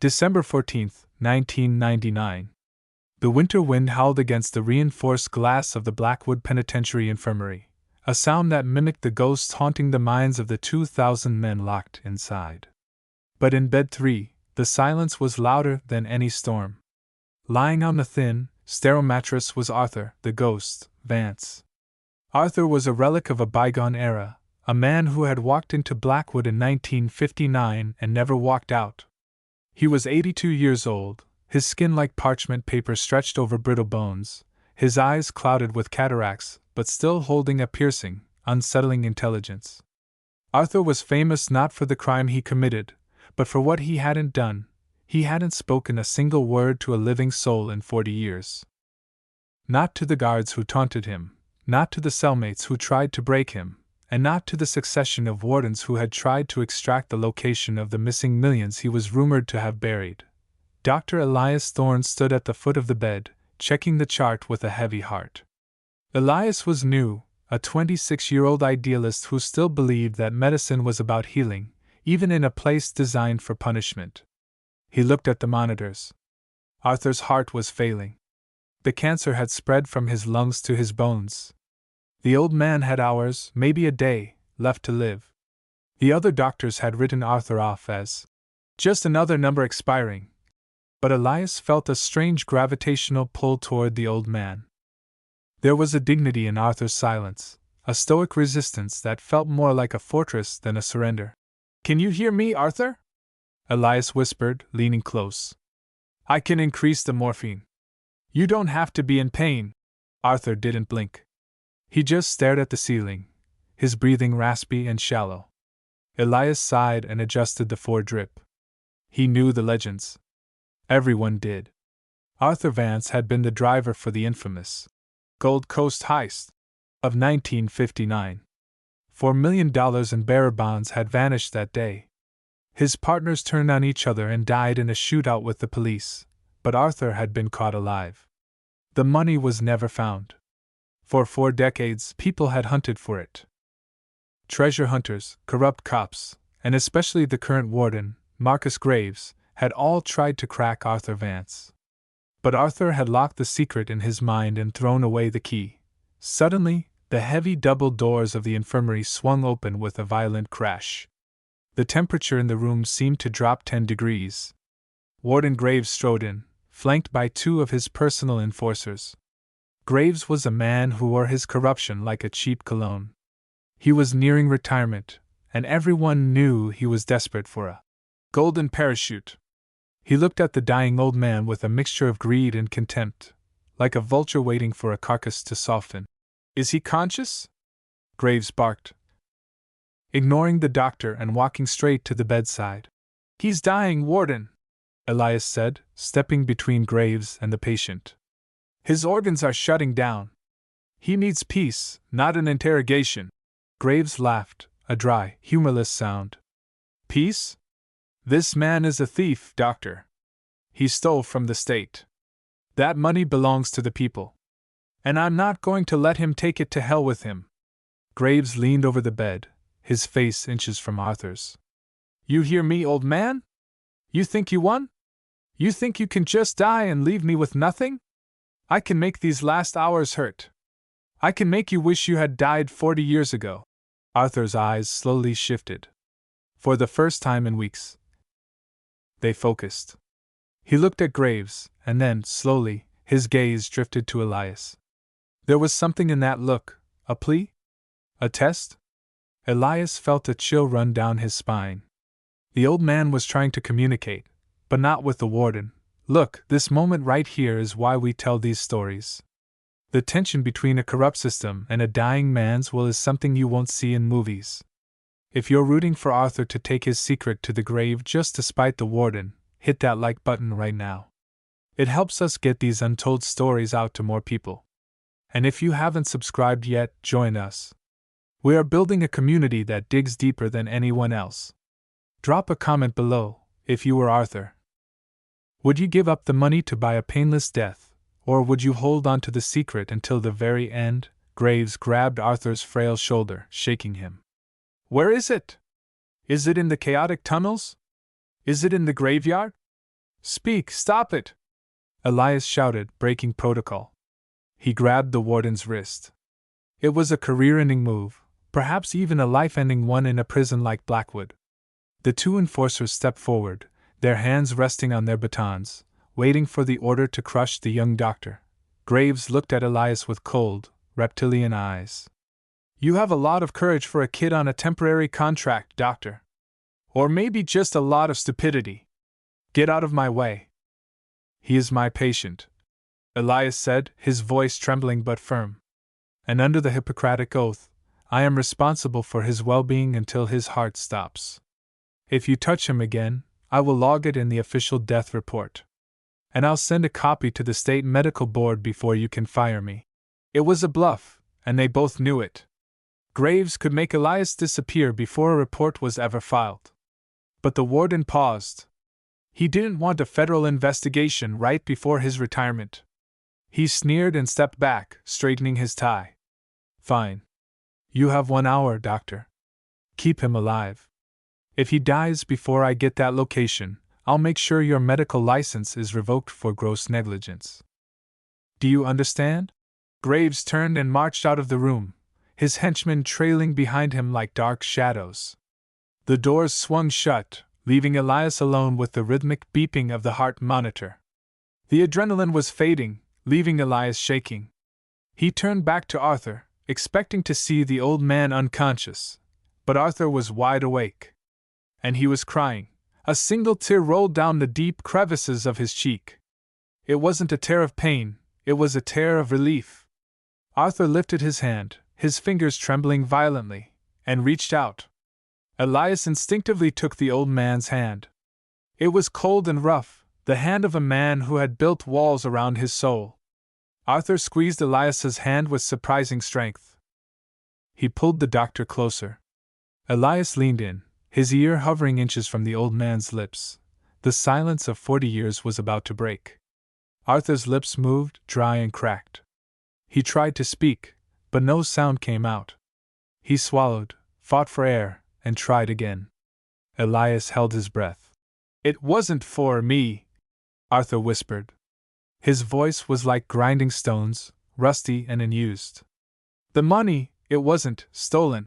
December 14th, 1999. The winter wind howled against the reinforced glass of the Blackwood Penitentiary Infirmary, a sound that mimicked the ghosts haunting the minds of the 2,000 men locked inside. But in bed 3, the silence was louder than any storm. Lying on the thin, sterile mattress was Arthur, the ghost, Vance. Arthur was a relic of a bygone era, a man who had walked into Blackwood in 1959 and never walked out. He was 82 years old, his skin like parchment paper stretched over brittle bones, his eyes clouded with cataracts, but still holding a piercing, unsettling intelligence. Arthur was famous not for the crime he committed, but for what he hadn't done. He hadn't spoken a single word to a living soul in 40 years. Not to the guards who taunted him, not to the cellmates who tried to break him, and not to the succession of wardens who had tried to extract the location of the missing millions he was rumored to have buried. Dr. Elias Thorne stood at the foot of the bed, checking the chart with a heavy heart. Elias was new, a 26-year-old idealist who still believed that medicine was about healing, even in a place designed for punishment. He looked at the monitors. Arthur's heart was failing. The cancer had spread from his lungs to his bones. The old man had hours, maybe a day, left to live. The other doctors had written Arthur off as just another number expiring. But Elias felt a strange gravitational pull toward the old man. There was a dignity in Arthur's silence, a stoic resistance that felt more like a fortress than a surrender. "Can you hear me, Arthur?" Elias whispered, leaning close. "I can increase the morphine. You don't have to be in pain." Arthur didn't blink. He just stared at the ceiling, his breathing raspy and shallow. Elias sighed and adjusted the fore-drip. He knew the legends. Everyone did. Arthur Vance had been the driver for the infamous Gold Coast heist of 1959. $4 million in bearer bonds had vanished that day. His partners turned on each other and died in a shootout with the police, but Arthur had been caught alive. The money was never found. For 4 decades, people had hunted for it. Treasure hunters, corrupt cops, and especially the current warden, Marcus Graves, had all tried to crack Arthur Vance. But Arthur had locked the secret in his mind and thrown away the key. Suddenly, the heavy double doors of the infirmary swung open with a violent crash. The temperature in the room seemed to drop 10 degrees. Warden Graves strode in, flanked by 2 of his personal enforcers. Graves was a man who wore his corruption like a cheap cologne. He was nearing retirement, and everyone knew he was desperate for a golden parachute. He looked at the dying old man with a mixture of greed and contempt, like a vulture waiting for a carcass to soften. "Is he conscious?" Graves barked, ignoring the doctor and walking straight to the bedside. "He's dying, Warden," Elias said, stepping between Graves and the patient. "His organs are shutting down. He needs peace, not an interrogation." Graves laughed, a dry, humorless sound. "Peace? This man is a thief, Doctor. He stole from the state. That money belongs to the people. And I'm not going to let him take it to hell with him." Graves leaned over the bed, his face inches from Arthur's. "You hear me, old man? You think you won? You think you can just die and leave me with nothing? I can make these last hours hurt. I can make you wish you had died 40 years ago." Arthur's eyes slowly shifted. For the first time in weeks, they focused. He looked at Graves, and then, slowly, his gaze drifted to Elias. There was something in that look, a plea? A test? Elias felt a chill run down his spine. The old man was trying to communicate, but not with the warden. "Look, this moment right here is why we tell these stories. The tension between a corrupt system and a dying man's will is something you won't see in movies. If you're rooting for Arthur to take his secret to the grave just to spite the warden, hit that like button right now. It helps us get these untold stories out to more people. And if you haven't subscribed yet, join us. We are building a community that digs deeper than anyone else. Drop a comment below, if you were Arthur. Would you give up the money to buy a painless death, or would you hold on to the secret until the very end? Graves grabbed Arthur's frail shoulder, shaking him. "Where is it? Is it in the chaotic tunnels? Is it in the graveyard? Speak, stop it! Elias shouted, breaking protocol. He grabbed the warden's wrist. It was a career-ending move, perhaps even a life-ending one in a prison like Blackwood. The two enforcers stepped forward, their hands resting on their batons, waiting for the order to crush the young doctor. Graves looked at Elias with cold, reptilian eyes. You have a lot of courage for a kid on a temporary contract, Doctor. Or maybe just a lot of stupidity. Get out of my way. He is my patient, Elias said, his voice trembling but firm. And under the Hippocratic oath, I am responsible for his well-being until his heart stops. If you touch him again, I will log it in the official death report. And I'll send a copy to the state medical board before you can fire me. It was a bluff, and they both knew it. Graves could make Elias disappear before a report was ever filed. But the warden paused. He didn't want a federal investigation right before his retirement. He sneered and stepped back, straightening his tie. Fine. You have 1 hour, Doctor. Keep him alive. If he dies before I get that location, I'll make sure your medical license is revoked for gross negligence. Do you understand? Graves turned and marched out of the room, his henchmen trailing behind him like dark shadows. The doors swung shut, leaving Elias alone with the rhythmic beeping of the heart monitor. The adrenaline was fading, leaving Elias shaking. He turned back to Arthur, expecting to see the old man unconscious, but Arthur was wide awake. And he was crying. A single tear rolled down the deep crevices of his cheek. It wasn't a tear of pain, it was a tear of relief. Arthur lifted his hand, his fingers trembling violently, and reached out. Elias instinctively took the old man's hand. It was cold and rough, the hand of a man who had built walls around his soul. Arthur squeezed Elias's hand with surprising strength. He pulled the doctor closer. Elias leaned in, his ear hovering inches from the old man's lips. The silence of 40 years was about to break. Arthur's lips moved, dry and cracked. He tried to speak, but no sound came out. He swallowed, fought for air, and tried again. Elias held his breath. It wasn't for me, Arthur whispered. His voice was like grinding stones, rusty and unused. The money, it wasn't stolen.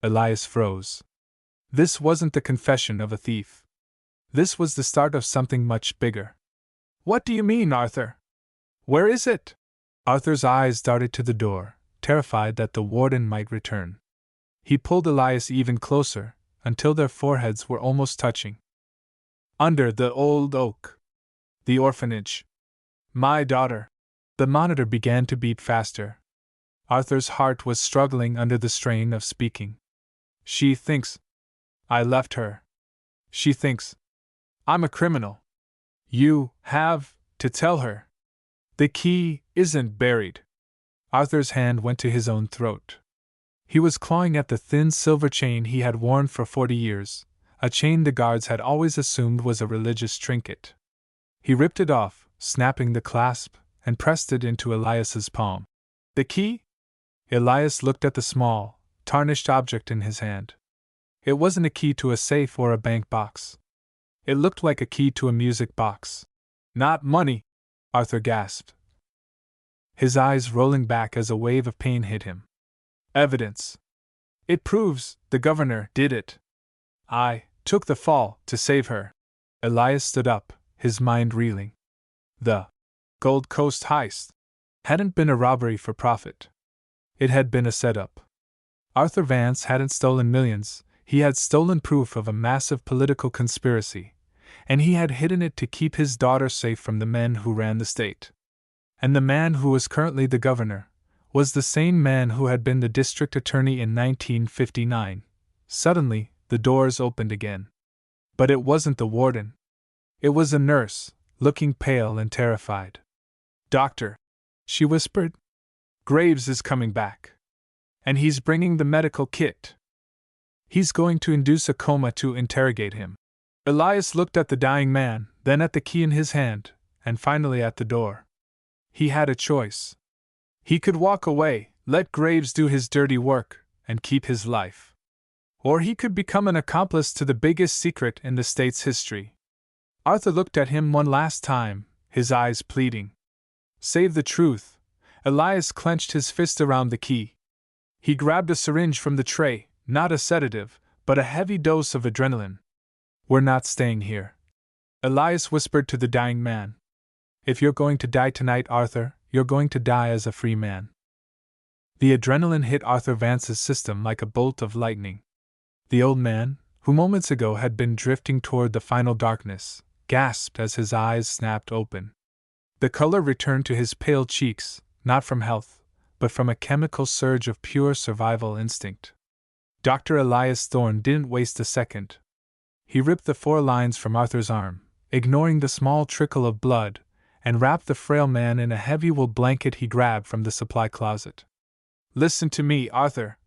Elias froze. This wasn't the confession of a thief. This was the start of something much bigger. What do you mean, Arthur? Where is it? Arthur's eyes darted to the door, terrified that the warden might return. He pulled Elias even closer, until their foreheads were almost touching. Under the old oak. The orphanage. My daughter. The monitor began to beat faster. Arthur's heart was struggling under the strain of speaking. She thinks I left her. She thinks I'm a criminal. You have to tell her. The key isn't buried. Arthur's hand went to his own throat. He was clawing at the thin silver chain he had worn for 40 years, a chain the guards had always assumed was a religious trinket. He ripped it off, snapping the clasp, and pressed it into Elias's palm. The key? Elias looked at the small, tarnished object in his hand. It wasn't a key to a safe or a bank box. It looked like a key to a music box. Not money, Arthur gasped, his eyes rolling back as a wave of pain hit him. Evidence. It proves the governor did it. I took the fall to save her. Elias stood up, his mind reeling. The Gold Coast heist hadn't been a robbery for profit. It had been a setup. Arthur Vance hadn't stolen millions, he had stolen proof of a massive political conspiracy, and he had hidden it to keep his daughter safe from the men who ran the state. And the man who was currently the governor was the same man who had been the district attorney in 1959. Suddenly, the doors opened again. But it wasn't the warden. It was a nurse, looking pale and terrified. Doctor, she whispered. Graves is coming back. And he's bringing the medical kit. He's going to induce a coma to interrogate him. Elias looked at the dying man, then at the key in his hand, and finally at the door. He had a choice. He could walk away, let Graves do his dirty work, and keep his life. Or he could become an accomplice to the biggest secret in the state's history. Arthur looked at him one last time, his eyes pleading. Save the truth. Elias clenched his fist around the key. He grabbed a syringe from the tray, not a sedative, but a heavy dose of adrenaline. We're not staying here, Elias whispered to the dying man. If you're going to die tonight, Arthur, you're going to die as a free man. The adrenaline hit Arthur Vance's system like a bolt of lightning. The old man, who moments ago had been drifting toward the final darkness, gasped as his eyes snapped open. The color returned to his pale cheeks, not from health, but from a chemical surge of pure survival instinct. Dr. Elias Thorne didn't waste a second. He ripped the 4 lines from Arthur's arm, ignoring the small trickle of blood, and wrapped the frail man in a heavy wool blanket he grabbed from the supply closet. Listen to me, Arthur,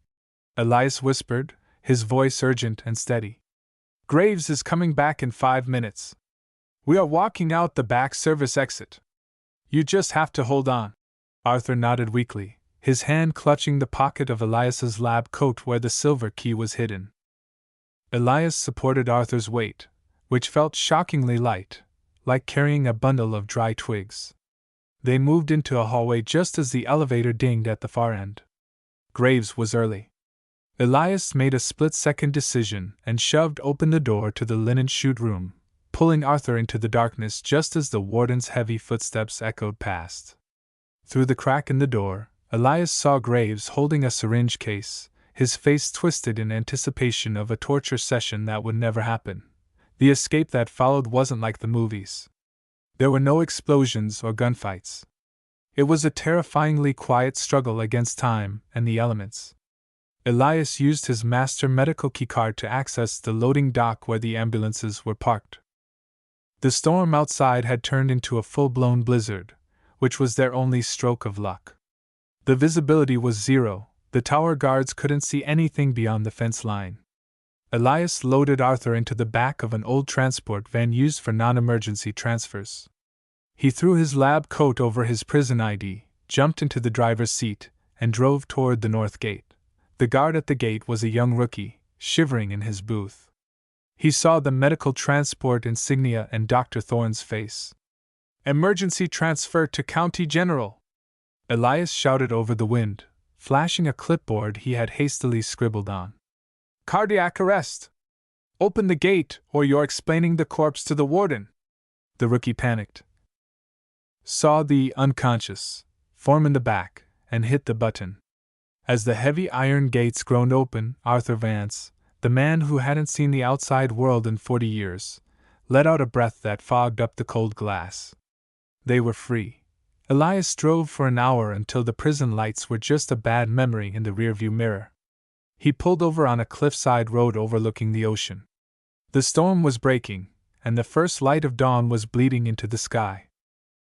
Elias whispered, his voice urgent and steady. Graves is coming back in 5 minutes. We are walking out the back service exit. You just have to hold on. Arthur nodded weakly, his hand clutching the pocket of Elias's lab coat where the silver key was hidden. Elias supported Arthur's weight, which felt shockingly light, like carrying a bundle of dry twigs. They moved into a hallway just as the elevator dinged at the far end. Graves was early. Elias made a split-second decision and shoved open the door to the linen chute room, pulling Arthur into the darkness just as the warden's heavy footsteps echoed past. Through the crack in the door, Elias saw Graves holding a syringe case, his face twisted in anticipation of a torture session that would never happen. The escape that followed wasn't like the movies. There were no explosions or gunfights. It was a terrifyingly quiet struggle against time and the elements. Elias used his master medical keycard to access the loading dock where the ambulances were parked. The storm outside had turned into a full-blown blizzard, which was their only stroke of luck. The visibility was zero, the tower guards couldn't see anything beyond the fence line. Elias loaded Arthur into the back of an old transport van used for non-emergency transfers. He threw his lab coat over his prison ID, jumped into the driver's seat, and drove toward the north gate. The guard at the gate was a young rookie, shivering in his booth. He saw the medical transport insignia and Dr. Thorne's face. Emergency transfer to County General! Elias shouted over the wind, flashing a clipboard he had hastily scribbled on. Cardiac arrest! Open the gate, or you're explaining the corpse to the warden! The rookie panicked. Saw the unconscious form in the back, and hit the button. As the heavy iron gates groaned open, Arthur Vance, the man who hadn't seen the outside world in 40 years, let out a breath that fogged up the cold glass. They were free. Elias drove for an hour until the prison lights were just a bad memory in the rearview mirror. He pulled over on a cliffside road overlooking the ocean. The storm was breaking, and the first light of dawn was bleeding into the sky.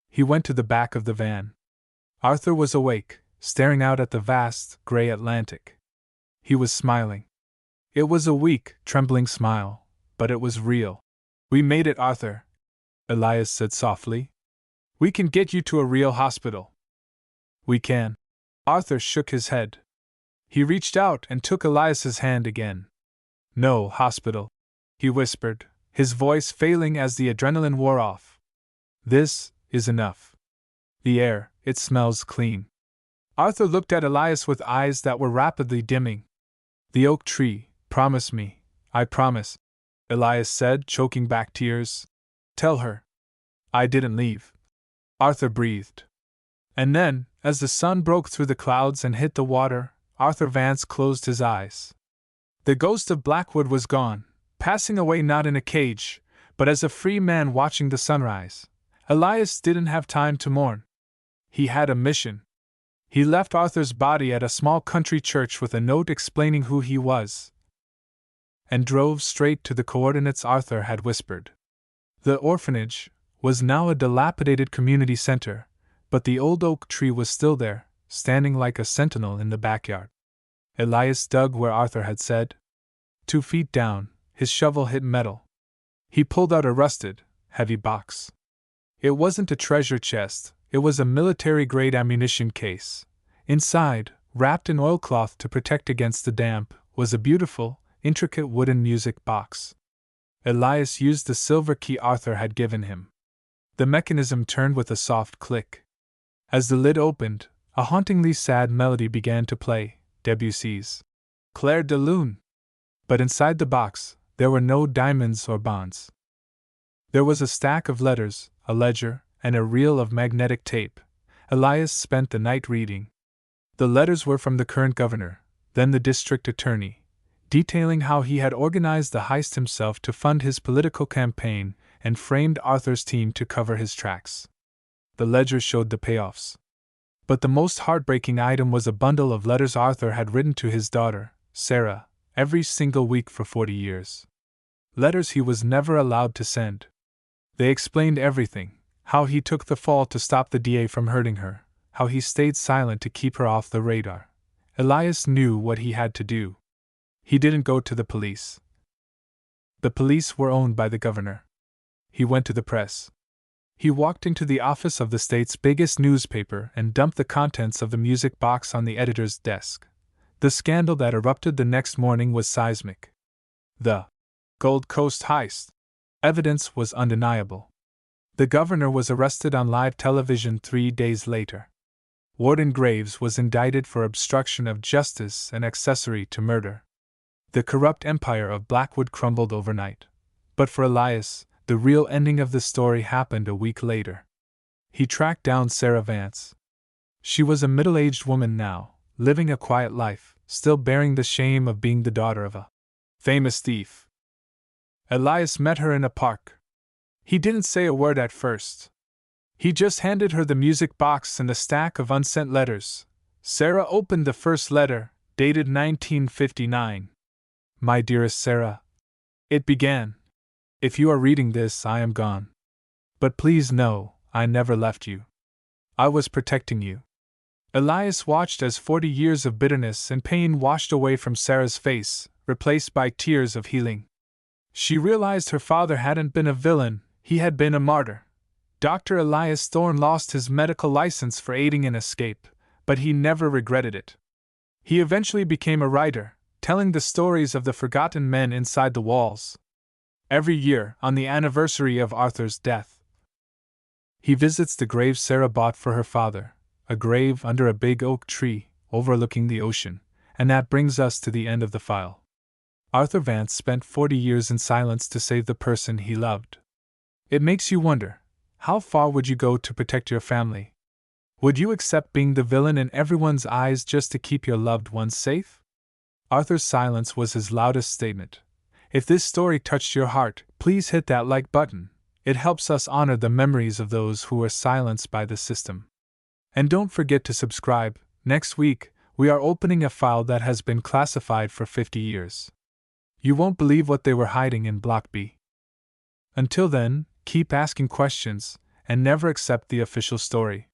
He went to the back of the van. Arthur was awake, staring out at the vast, gray Atlantic. He was smiling. It was a weak, trembling smile, but it was real. We made it, Arthur, Elias said softly. We can get you to a real hospital. We can. Arthur shook his head. He reached out and took Elias's hand again. No hospital, he whispered, his voice failing as the adrenaline wore off. This is enough. The air, it smells clean. Arthur looked at Elias with eyes that were rapidly dimming. The oak tree, promise me. I promise, Elias said, choking back tears. Tell her. I didn't leave. Arthur breathed. And then, as the sun broke through the clouds and hit the water, Arthur Vance closed his eyes. The ghost of Blackwood was gone, passing away not in a cage, but as a free man watching the sunrise. Elias didn't have time to mourn. He had a mission. He left Arthur's body at a small country church with a note explaining who he was, and drove straight to the coordinates Arthur had whispered. The orphanage was now a dilapidated community center, but the old oak tree was still there, standing like a sentinel in the backyard. Elias dug where Arthur had said. 2 feet down, his shovel hit metal. He pulled out a rusted, heavy box. It wasn't a treasure chest, it was a military-grade ammunition case. Inside, wrapped in oilcloth to protect against the damp, was a beautiful, intricate wooden music box. Elias used the silver key Arthur had given him. The mechanism turned with a soft click. As the lid opened, a hauntingly sad melody began to play, Debussy's Clair de Lune. But inside the box, there were no diamonds or bonds. There was a stack of letters, a ledger, and a reel of magnetic tape. Elias spent the night reading. The letters were from the current governor, then the district attorney, detailing how he had organized the heist himself to fund his political campaign and framed Arthur's team to cover his tracks. The ledger showed the payoffs. But the most heartbreaking item was a bundle of letters Arthur had written to his daughter, Sarah, every single week for 40 years. Letters he was never allowed to send. They explained everything: how he took the fall to stop the DA from hurting her, how he stayed silent to keep her off the radar. Elias knew what he had to do. He didn't go to the police. The police were owned by the governor. He went to the press. He walked into the office of the state's biggest newspaper and dumped the contents of the music box on the editor's desk. The scandal that erupted the next morning was seismic. The Gold Coast heist. Evidence was undeniable. The governor was arrested on live television 3 days later. Warden Graves was indicted for obstruction of justice and accessory to murder. The corrupt empire of Blackwood crumbled overnight. But for Elias, the real ending of the story happened a week later. He tracked down Sarah Vance. She was a middle-aged woman now, living a quiet life, still bearing the shame of being the daughter of a famous thief. Elias met her in a park. He didn't say a word at first. He just handed her the music box and the stack of unsent letters. Sarah opened the first letter, dated 1959. "My dearest Sarah," it began. "If you are reading this, I am gone. But please know, I never left you. I was protecting you." Elias watched as 40 years of bitterness and pain washed away from Sarah's face, replaced by tears of healing. She realized her father hadn't been a villain, he had been a martyr. Dr. Elias Thorne lost his medical license for aiding an escape, but he never regretted it. He eventually became a writer, telling the stories of the forgotten men inside the walls. Every year, on the anniversary of Arthur's death, he visits the grave Sarah bought for her father, a grave under a big oak tree, overlooking the ocean, and that brings us to the end of the file. Arthur Vance spent 40 years in silence to save the person he loved. It makes you wonder, how far would you go to protect your family? Would you accept being the villain in everyone's eyes just to keep your loved ones safe? Arthur's silence was his loudest statement. If this story touched your heart, please hit that like button. It helps us honor the memories of those who were silenced by the system. And don't forget to subscribe. Next week, we are opening a file that has been classified for 50 years. You won't believe what they were hiding in Block B. Until then, keep asking questions, and never accept the official story.